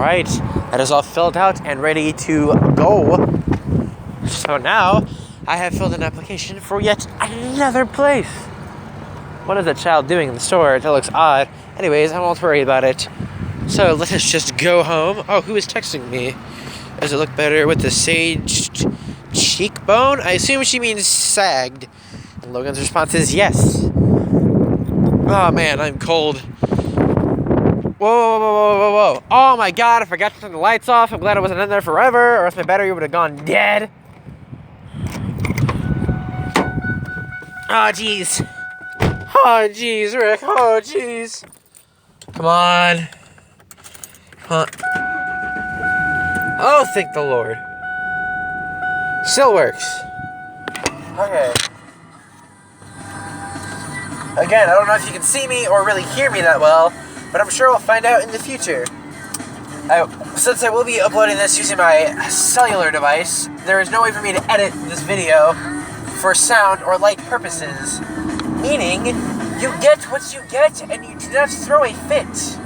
Alright, that is all filled out and ready to go. So now, I have filled an application for yet another place. What is that child doing in the store? That looks odd. Anyways, I won't worry about it. So let us just go home. Oh, who is texting me? Does it look better with the saged cheekbone? I assume she means sagged. And Logan's response is yes. Oh man, I'm cold. Whoa. Oh my god, I forgot to turn the lights off. I'm glad I wasn't in there forever, or else my battery would have gone dead. Oh jeez. Oh jeez, Rick. Oh jeez. Come on. Oh, thank the Lord. Still works. Okay. Again, I don't know if you can see me or really hear me that well, but I'm sure we'll find out in the future. Since I will be uploading this using my cellular device, there is no way for me to edit this video for sound or light purposes. Meaning, you get what you get and you do not throw a fit.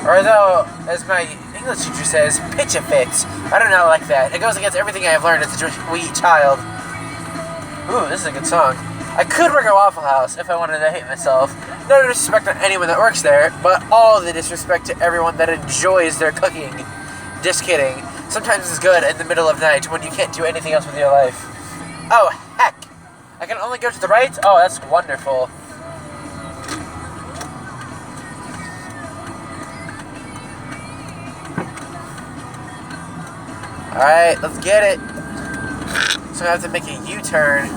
Or though, as my English teacher says, pitch a fit. I don't know, like that. It goes against everything I have learned as a wee child. Ooh, this is a good song. I could work at Waffle House if I wanted to hate myself. No disrespect to anyone that works there, but all the disrespect to everyone that enjoys their cooking. Just kidding. Sometimes it's good in the middle of night when you can't do anything else with your life. Oh, heck. I can only go to the right? Oh, that's wonderful. Alright, let's get it. So I have to make a U-turn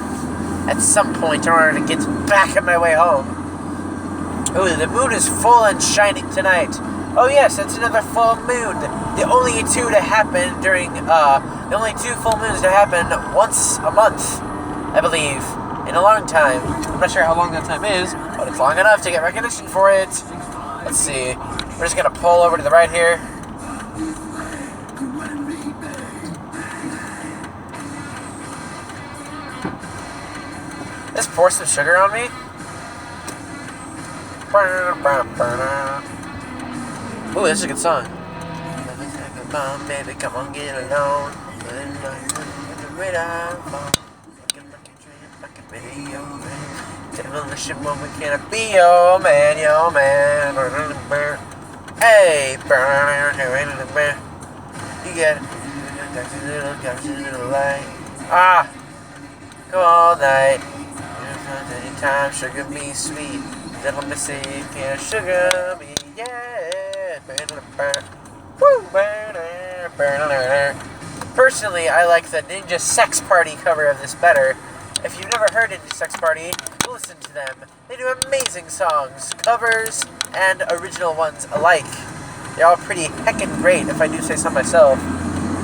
at some point in order to get back on my way home. Ooh, the moon is full and shining tonight. Oh yes, it's another full moon. The only two to happen during, the only two full moons to happen once a month, I believe, in a long time. I'm not sure how long that time is, but it's long enough to get recognition for it. Let's see. We're just gonna pull over to the right here. Just pour some sugar on me. Ooh, this is a good song. Come on, baby, come on, get along. Demolition when we can't be your man, Hey, you get it. Ah, go all night. Anytime, sugar me sweet. Then let me see, can sugar me, yeah. Woo. Personally, I like the Ninja Sex Party cover of this better. If you've never heard Ninja Sex Party, listen to them. They do amazing songs, covers, and original ones alike. They're all pretty heckin' great, if I do say so myself.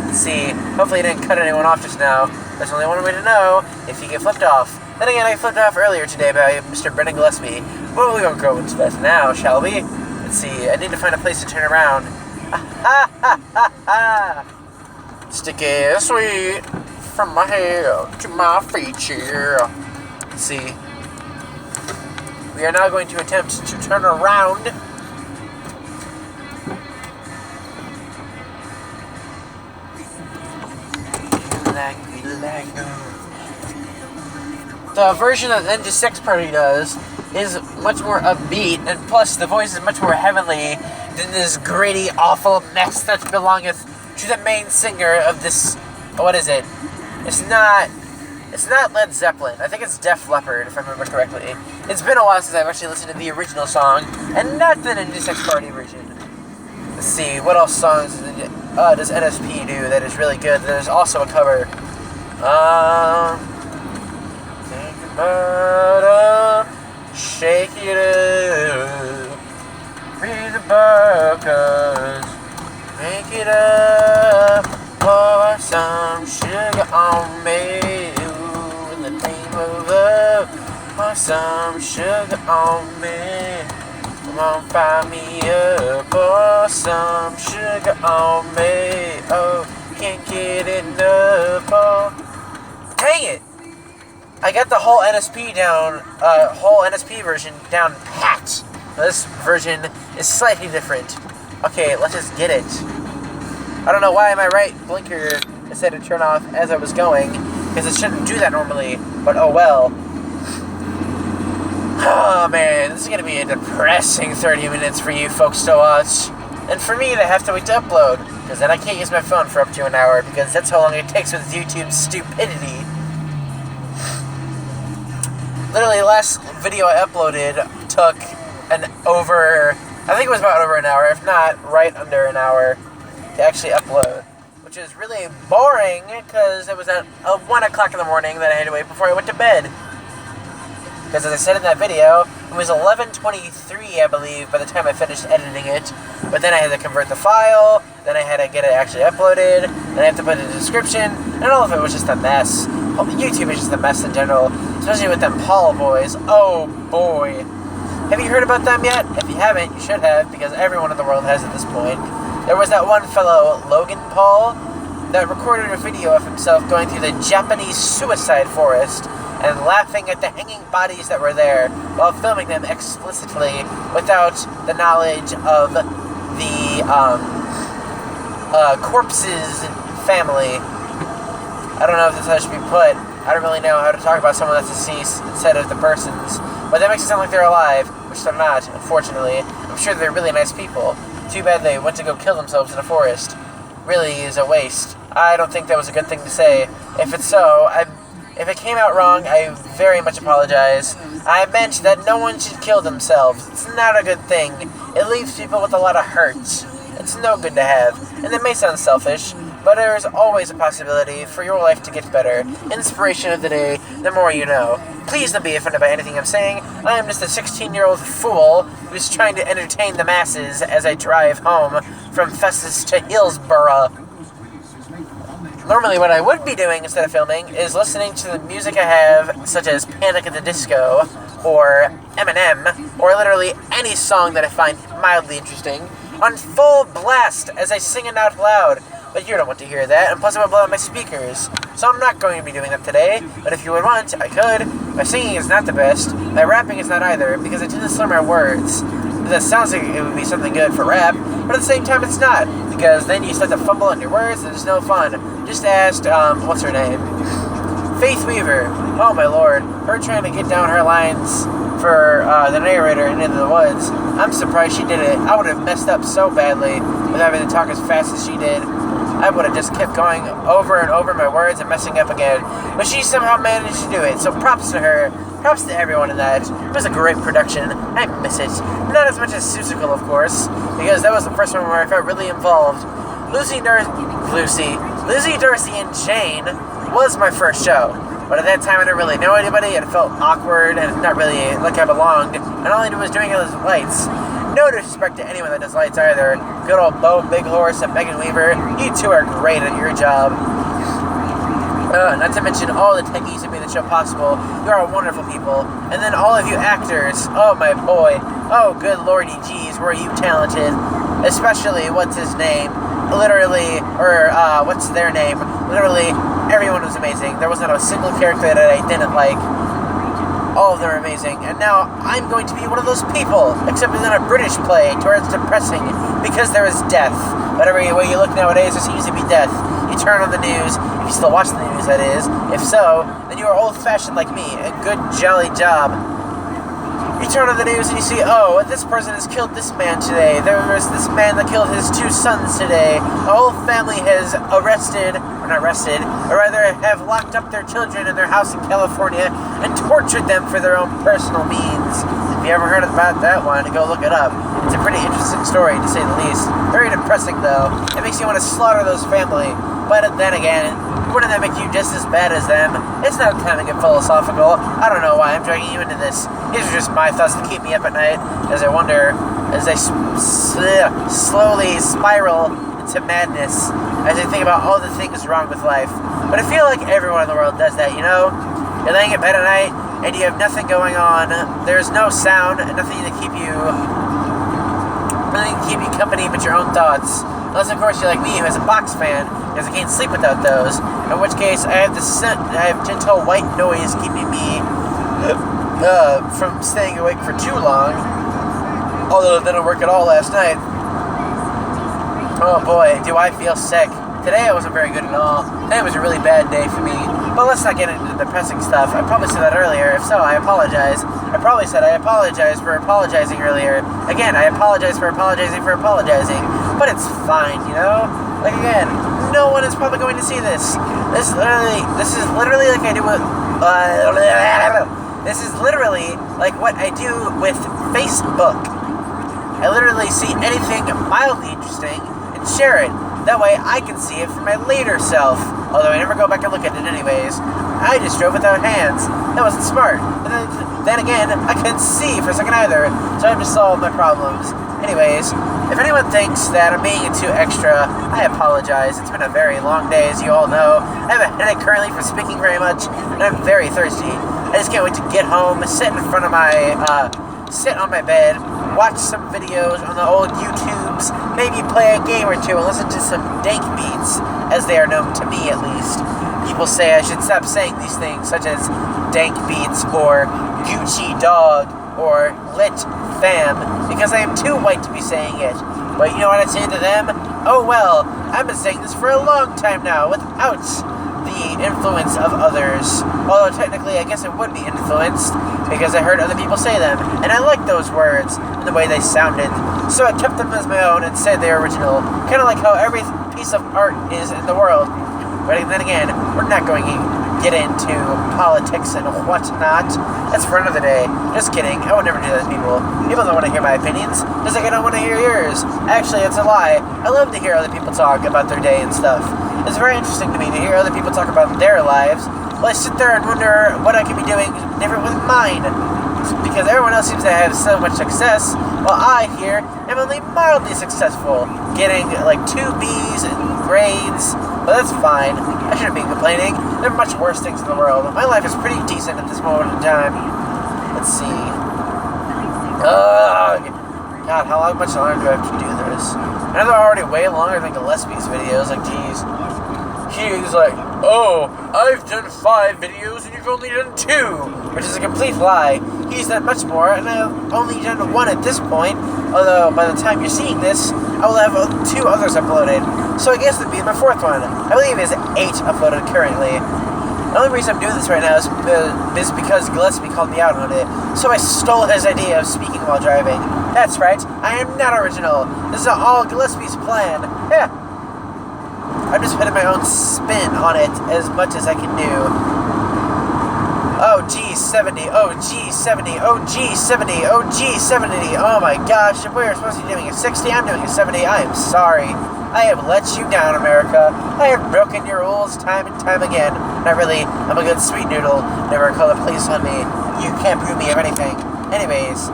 Let's see, hopefully I didn't cut anyone off just now. There's only one way to know if you get flipped off. Then again, I flipped off earlier today by Mr. Brendan Gillespie. Well, we won't go into that now, shall we? Let's see, I need to find a place to turn around. Sticky sweet from my head to my feet here. Let's see. We are now going to attempt to turn around. The version that Ninja Sex Party does is much more upbeat, and plus the voice is much more heavenly than this gritty, awful mess that belongeth to the main singer of this. What is it? It's not Led Zeppelin. I think it's Def Leppard, if I remember correctly. It's been a while since I've actually listened to the original song, and not the Ninja Sex Party version. Let's see, what else songs does NSP do that is really good? There's also a cover. Think about shake it up, read the burgers, make it up, pour some sugar on me, ooh, in the name of love, pour some sugar on me, come on, fire me up, pour some sugar on me, oh, can't get enough, oh. Dang it! I got the whole NSP version down pat. This version is slightly different. Okay, let's just get it. I don't know why my right blinker decided to turn off as I was going, because it shouldn't do that normally, but oh well. Oh man, this is going to be a depressing 30 minutes for you folks to watch. And for me to have to wait to upload, because then I can't use my phone for up to an hour, because that's how long it takes with YouTube's stupidity. Literally, the last video I uploaded took I think it was about over an hour, if not right under an hour, to actually upload. Which is really boring, because it was at 1 o'clock in the morning that I had to wait before I went to bed. Because as I said in that video, it was 11:23, I believe, by the time I finished editing it. But then I had to convert the file, then I had to get it actually uploaded, then I have to put it in the description, and all of it was just a mess. YouTube is just a mess in general, especially with them Paul boys. Oh boy. Have you heard about them yet? If you haven't, you should have, because everyone in the world has at this point. There was that one fellow, Logan Paul, that recorded a video of himself going through the Japanese suicide forest and laughing at the hanging bodies that were there while filming them explicitly without the knowledge of the corpse's family. I don't know if that's how it should be put. I don't really know how to talk about someone that's deceased instead of the person's, but that makes it sound like they're alive, which they're not, unfortunately. I'm sure they're really nice people. Too bad they went to go kill themselves in a forest. Really is a waste. I don't think that was a good thing to say. If it's so, if it came out wrong, I very much apologize. I meant that no one should kill themselves. It's not a good thing. It leaves people with a lot of hurt. It's no good to have. And it may sound selfish, but there is always a possibility for your life to get better. Inspiration of the day, the more you know. Please don't be offended by anything I'm saying. I am just a 16-year-old fool who's trying to entertain the masses as I drive home from Festus to Hillsborough. Normally what I would be doing instead of filming is listening to the music I have, such as Panic at the Disco, or Eminem, or literally any song that I find mildly interesting, on full blast as I sing it out loud. But you don't want to hear that, and plus I would blow out my speakers. So I'm not going to be doing that today, but if you would want, I could. My singing is not the best, my rapping is not either, because I tend to slur my words. That sounds like it would be something good for rap, but at the same time it's not, because then you start to fumble on your words and it's no fun. Just asked, what's her name? Faith Weaver. Oh my lord. Her trying to get down her lines for the narrator in Into the Woods. I'm surprised she did it. I would have messed up so badly with having to talk as fast as she did. I would have just kept going over and over my words and messing up again. But she somehow managed to do it, so props to her. Props to everyone in that. It was a great production. I miss it. Not as much as Seussical, of course, because that was the first one where I felt really involved. Lizzie Dorsey and Jane was my first show. But at that time, I didn't really know anybody, and it felt awkward, and not really like I belonged. And all I did was doing it with lights. No disrespect to anyone that does lights either. Good old Bo Big Horse and Megan Weaver. You two are great at your job. Not to mention all the techies who made the show possible. You are wonderful people. And then all of you actors. Oh my boy. Oh good lordy jeez, were you talented. Especially, what's his name? Literally, or what's their name? Literally, everyone was amazing. There wasn't a single character that I didn't like. All of them are amazing. And now, I'm going to be one of those people. Except in a British play, to where it's depressing, because there is death. Whatever way you look nowadays, there seems to be death. You turn on the news, if you still watch the news, that is. If so, then you are old-fashioned like me. A good, jolly job. You turn on the news and you see, oh, this person has killed this man today. There was this man that killed his 2 sons today. A whole family has or rather have locked up their children in their house in California and tortured them for their own personal means. If you ever heard about that one, go look it up. It's a pretty interesting story, to say the least. Very depressing, though. It makes you want to slaughter those family. But then again, wouldn't that make you just as bad as them? It's not time to get philosophical. I don't know why I'm dragging you into this. These are just my thoughts to keep me up at night as I wonder, as I slowly spiral into madness, as I think about all the things wrong with life. But I feel like everyone in the world does that, you know? You're laying in bed at night, and you have nothing going on. There's no sound, and nothing to keep you company but your own thoughts. Unless, of course, you're like me, who has a box fan, because I can't sleep without those. In which case, I have gentle white noise keeping me from staying awake for too long. Although it didn't work at all last night. Oh boy, do I feel sick. Today I wasn't very good at all. Today was a really bad day for me. But let's not get into the depressing stuff. I probably said that earlier. If so, I apologize. I probably said I apologize for apologizing earlier. Again, I apologize for apologizing for apologizing. But it's fine, you know? Like, again, no one is probably going to see this. This is literally like I do with... this is literally like what I do with Facebook. I literally see anything mildly interesting and share it. That way I can see it for my later self. Although I never go back and look at it anyways. I just drove without hands. That wasn't smart. But then again, I couldn't see for a second either. So I have to solve my problems. Anyways, if anyone thinks that I'm being too extra, I apologize. It's been a very long day, as you all know. I have a headache currently from speaking very much, and I'm very thirsty. I just can't wait to get home, sit in front of my, sit on my bed, watch some videos on the old YouTubes, maybe play a game or two, and listen to some dank beats, as they are known to me at least. People say I should stop saying these things, such as dank beats, or Gucci dog, or lit fam, because I am too white to be saying it. But you know what I say to them? Oh well, I've been saying this for a long time now, without the influence of others. Although technically I guess it would be influenced, because I heard other people say them, and I liked those words, and the way they sounded. So I kept them as my own and said they're original, kind of like how every piece of art is in the world. But then again, we're not going to get into politics and whatnot. That's for another day. Just kidding. I would never do that to people. People don't want to hear my opinions, just like I don't want to hear yours. Actually, it's a lie. I love to hear other people talk about their day and stuff. It's very interesting to me to hear other people talk about their lives. Well, I sit there and wonder what I could be doing different with mine. Because everyone else seems to have so much success, while I here am only mildly successful, getting like 2 B's and grades. But that's fine. I shouldn't be complaining. There are much worse things in the world. My life is pretty decent at this moment in time. Let's see. Ugh. God, how much longer do I have to do this? I know they're already way longer than Gillespie's videos. Like, geez. He's like, oh, I've done 5 videos and you've only done 2, which is a complete lie. He's done much more, and I've only done 1 at this point. Although by the time you're seeing this, I will have 2 others uploaded. So I guess it'd be my 4th one. I believe it's 8 uploaded currently. The only reason I'm doing this right now is because Gillespie called me out on it. So I stole his idea of speaking while driving. That's right, I am not original. This is all Gillespie's plan. Yeah. I'm just putting my own spin on it as much as I can do. Oh, G70, oh, G70, oh, G70, oh, G70. Oh my gosh, if we were supposed to be doing a 60, I'm doing a 70. I am sorry. I have let you down, America. I have broken your rules time and time again. Not really. I'm a good sweet noodle. Never call the police on me. You can't prove me of anything. Anyways,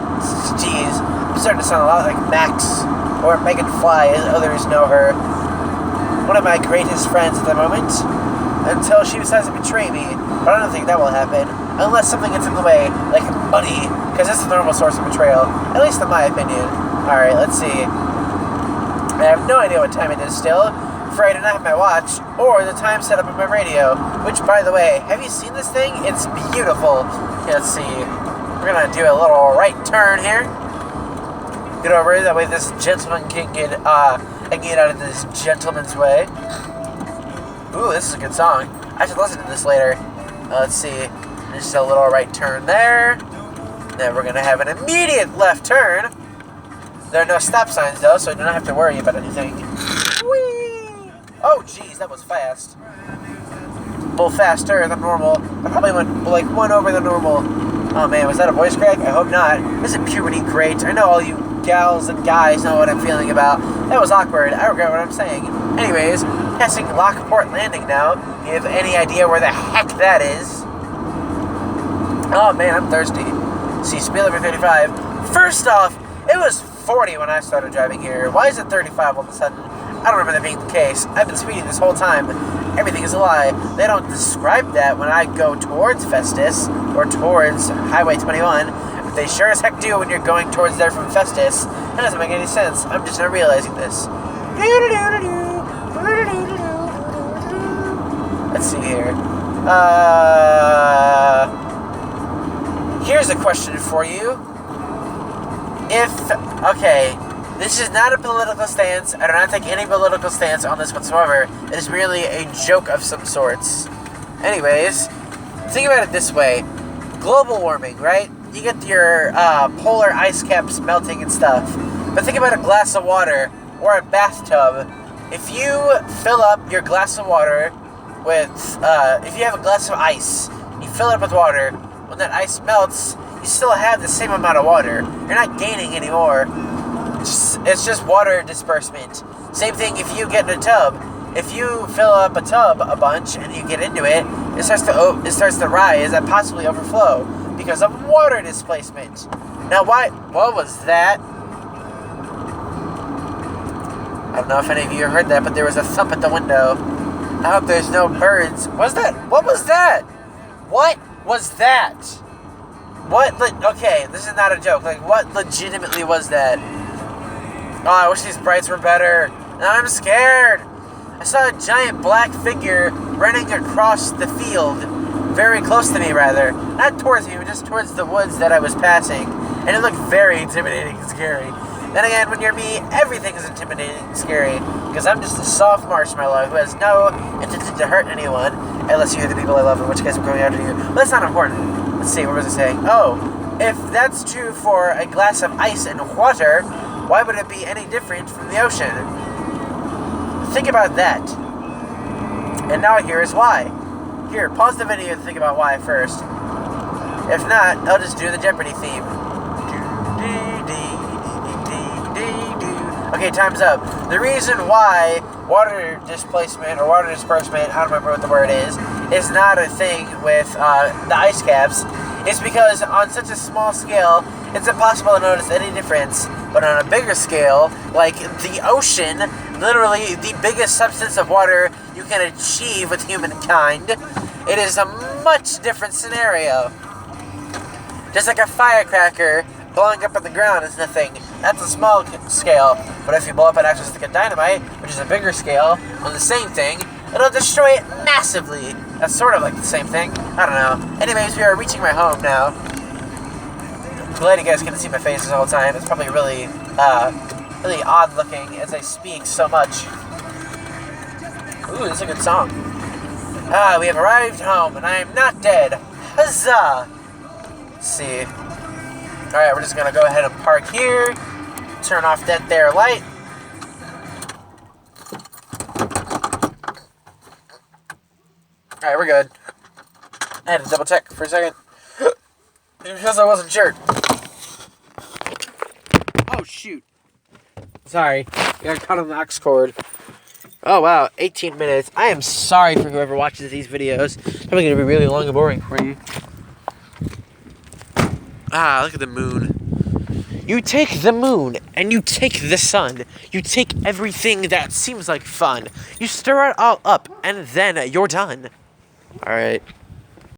geez, I'm starting to sound a lot like Max, or Megan Fly, as others know her. One of my greatest friends at the moment, until she decides to betray me. But I don't think that will happen, unless something gets in the way, like money, because that's the normal source of betrayal, at least in my opinion. Alright, let's see. I have no idea what time it is still, for I do not have my watch, or the time set up on my radio, which, by the way, have you seen this thing? It's beautiful. Okay, let's see. We're gonna do a little right turn here. Get over here, that way this gentleman can get out of this gentleman's way. Ooh, this is a good song. I should listen to this later. Let's see. Just a little right turn there. Then we're gonna have an immediate left turn. There are no stop signs though, so I do not have to worry about anything. Whee! Oh geez, that was fast. A little faster than normal. I probably went like 1 over the normal. Oh man, was that a voice crack? I hope not. Isn't puberty great? I know all you gals and guys know what I'm feeling about. That was awkward. I regret what I'm saying. Anyways, passing Lockport Landing now. You have any idea where the heck that is? Oh man, I'm thirsty. See, speed limit 35. First off, it was 40 when I started driving here. Why is it 35 all of a sudden? I don't remember that being the case. I've been speeding this whole time. Everything is a lie. They don't describe that when I go towards Festus or towards Highway 21. But they sure as heck do when you're going towards there from Festus. That doesn't make any sense. I'm just not realizing this. Let's see here. Here's a question for you. Okay, This is not a political stance. I do not take any political stance on this whatsoever. It is merely a joke of some sorts. Anyways, think about it this way. Global warming, right? You get your polar ice caps melting and stuff. But think about a glass of water or a bathtub. If you fill up your glass of water with, if you have a glass of ice, you fill it up with water, when that ice melts, you still have the same amount of water. You're not gaining any more. It's just water disbursement. Same thing if you get in a tub. If you fill up a tub a bunch and you get into it, it starts to rise and possibly overflow because of water displacement. Now, what was that? I don't know if any of you heard that, but there was a thump at the window. I hope there's no birds. What was that? What was that? What was that? Okay, this is not a joke. Like, what legitimately was that? Oh, I wish these brights were better. Now I'm scared. I saw a giant black figure running across the field. Very close to me, rather. Not towards me, but just towards the woods that I was passing. And it looked very intimidating and scary. Then again, when you're me, everything is intimidating and scary. Because I'm just a soft marshmallow who has no intention to hurt anyone. Unless you're the people I love, in which case I'm going after you. But that's not important. Let's see, what was I saying? Oh, if that's true for a glass of ice and water, why would it be any different from the ocean? Think about that. And now here is why. Here, pause the video and think about why first. If not, I'll just do the Jeopardy theme. Okay, time's up. The reason why water displacement or water disbursement, I don't remember what the word is not a thing with the ice caps is because on such a small scale, it's impossible to notice any difference. But on a bigger scale, like the ocean, literally the biggest substance of water you can achieve with humankind, it is a much different scenario. Just like a firecracker blowing up on the ground is nothing. That's a small scale. But if you blow up an actual stick of dynamite, which is a bigger scale, on the same thing, it'll destroy it massively. That's sort of like the same thing. I don't know. Anyways, we are reaching my home now. I'm glad you guys can see my face the whole time. It's probably really, really odd looking as I speak so much. Ooh, that's a good song. We have arrived home, and I am not dead. Huzzah! Let's see. Alright, we're just gonna go ahead and park here. Turn off that there light. Alright, we're good. I had to double check for a second. Because I wasn't sure. Oh, shoot. Sorry. I got caught on the aux cord. Oh, wow. 18 minutes. I am sorry for whoever watches these videos. It's probably going to be really long and boring for you. Ah, look at the moon. You take the moon, and you take the sun. You take everything that seems like fun. You stir it all up, and then you're done. Alright.